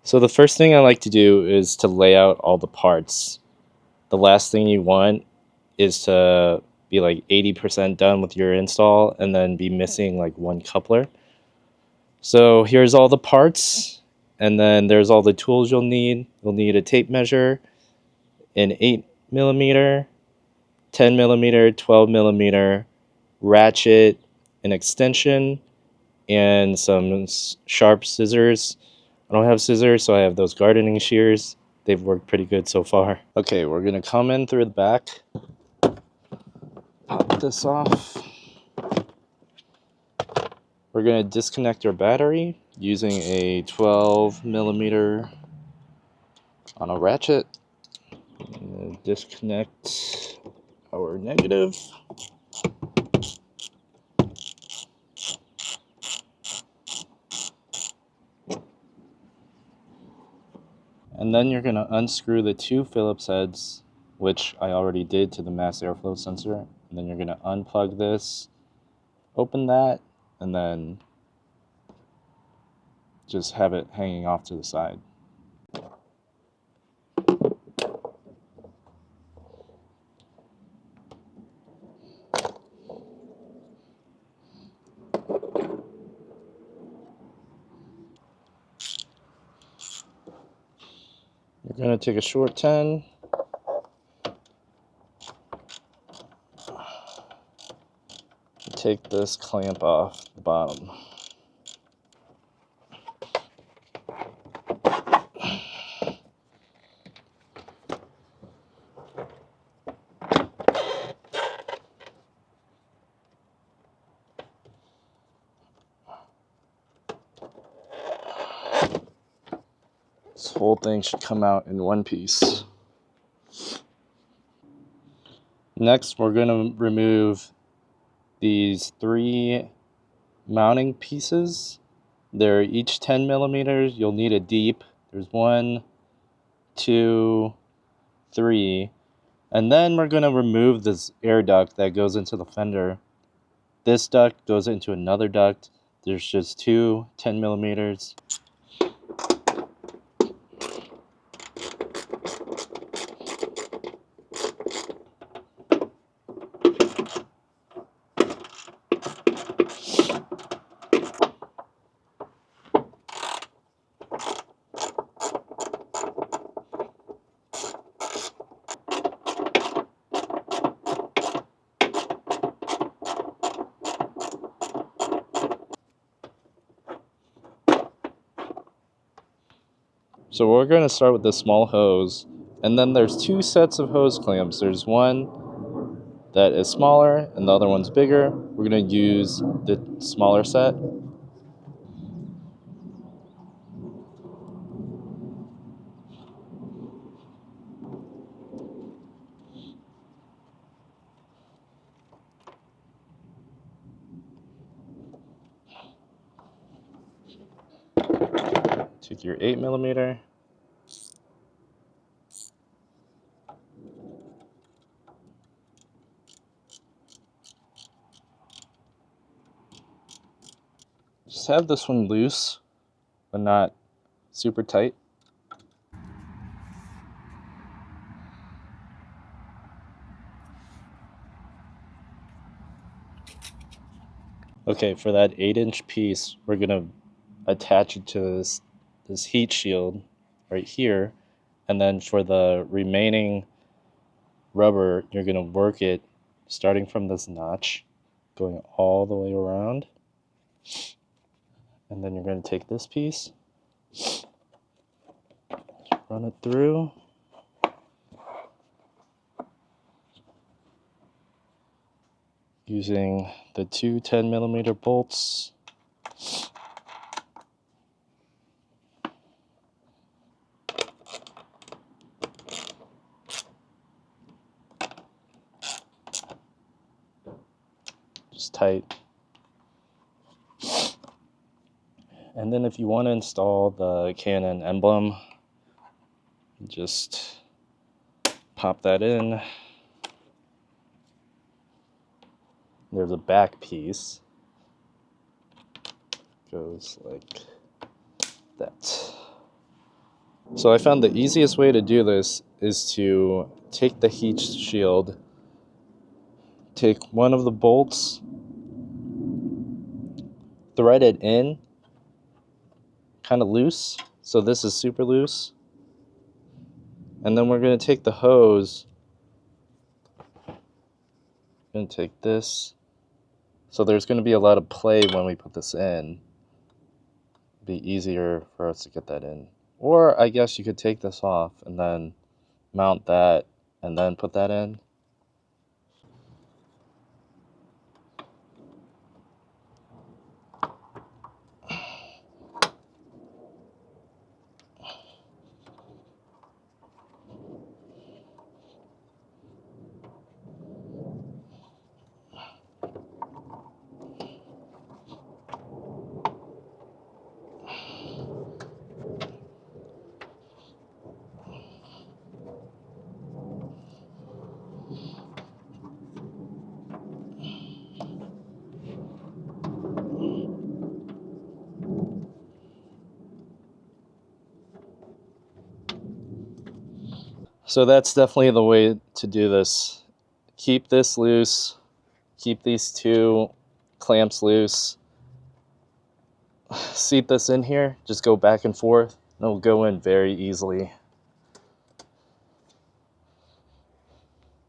So the first thing I like to do is to lay out all the parts. The last thing you want is to be like 80% done with your install and then be missing like one coupler. So here's all the parts, and then there's all the tools you'll need. You'll need a tape measure, an 8mm, 10mm, 12mm, ratchet, an extension, and some sharp scissors. I don't have scissors, so I have those gardening shears. They've worked pretty good so far. Okay, we're gonna come in through the back, pop this off. We're gonna disconnect our battery using a 12mm on a ratchet. Disconnect our negative. And then you're gonna unscrew the two Phillips heads, which I already did to the mass airflow sensor. And then you're gonna unplug this, open that, and then just have it hanging off to the side. You're gonna take a short 10, take this clamp off the bottom. This whole thing should come out in one piece. Next, we're going to remove these three mounting pieces. They're each 10mm. You'll need a deep. There's 1, 2, 3. And then we're going to remove this air duct that goes into the fender. This duct goes into another duct. There's just two 10mm. So we're going to start with the small hose, and then there's two sets of hose clamps. There's one that is smaller and the other one's bigger. We're going to use the smaller set. Take your 8mm. Just have this one loose, but not super tight. Okay, for that 8-inch piece, we're gonna attach it to this heat shield right here, and then for the remaining rubber, you're gonna work it starting from this notch, going all the way around, and then you're gonna take this piece, run it through. Using the two 10mm bolts. Just tight. And then if you want to install the K&N emblem, just pop that in. There's a back piece. Goes like that. So I found the easiest way to do this is to take the heat shield, take one of the bolts, thread it in kind of loose. So this is super loose. And then we're going to take the hose, and take this. So there's going to be a lot of play when we put this in. It'd be easier for us to get that in. Or I guess you could take this off and then mount that and then put that in. So that's definitely the way to do this. Keep this loose, keep these two clamps loose, seat this in here, just go back and forth, and it'll go in very easily.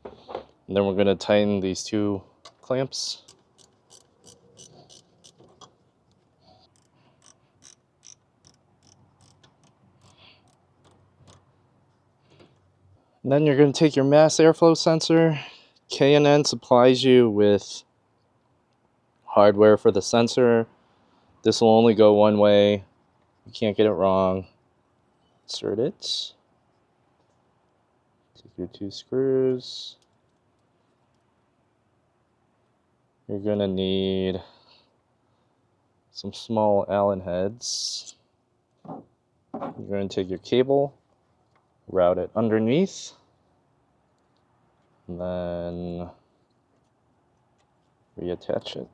And then we're going to tighten these two clamps. And then you're going to take your mass airflow sensor. K&N supplies you with hardware for the sensor. This will only go one way. You can't get it wrong. Insert it. Take your two screws. You're going to need some small Allen heads. You're going to take your cable, route it underneath, and then reattach it.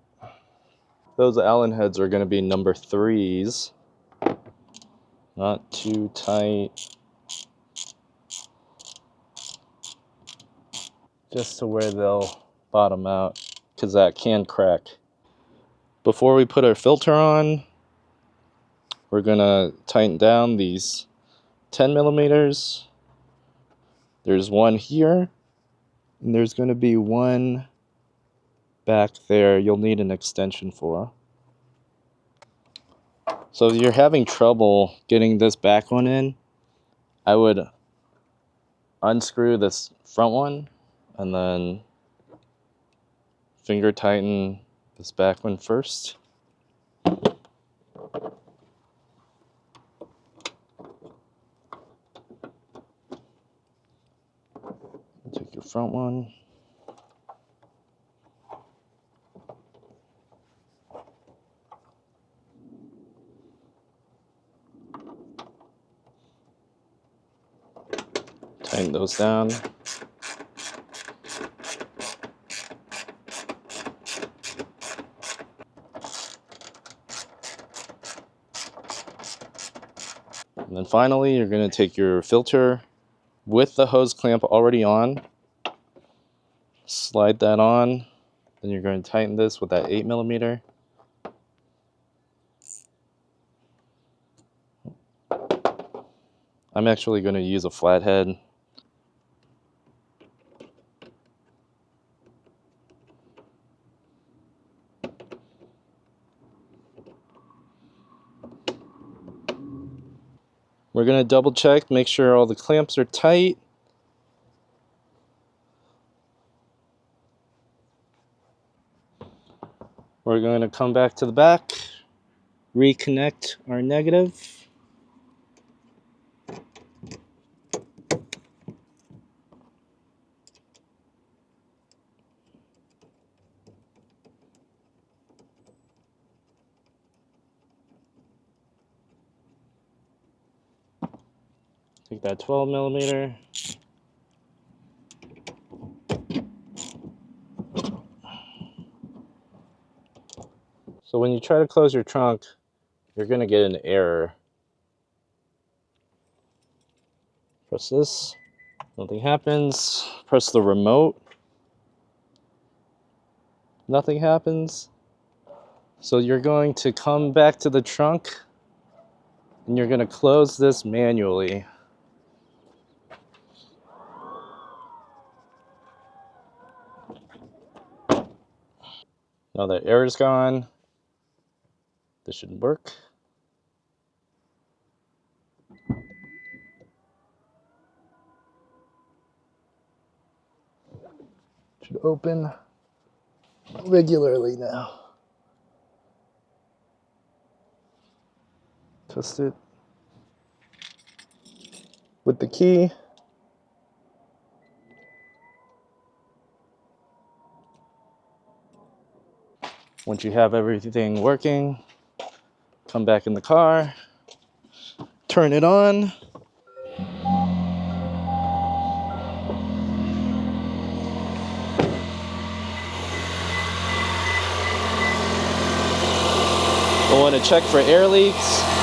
Those Allen heads are going to be number 3s, not too tight, just to where they'll bottom out, because that can crack. Before we put our filter on, we're going to tighten down these 10 millimeters. There's one here, and there's going to be one back there you'll need an extension for. So if you're having trouble getting this back one in, I would unscrew this front one and then finger tighten this back one first. Take your front one. Tighten those down. And then finally, you're going to take your filter with the hose clamp already on. Slide that on. Then you're going to tighten this with that 8 millimeter. I'm actually going to use a flathead. We're going to double check, make sure all the clamps are tight. We're going to come back to the back, reconnect our negative. Take that 12 millimeter. So when you try to close your trunk, you're going to get an error. Press this. Nothing happens. Press the remote. Nothing happens. So you're going to come back to the trunk and you're going to close this manually. Now that air is gone, this should work. Should open regularly now. Test it with the key. Once you have everything working, come back in the car, turn it on. We'll want to check for air leaks.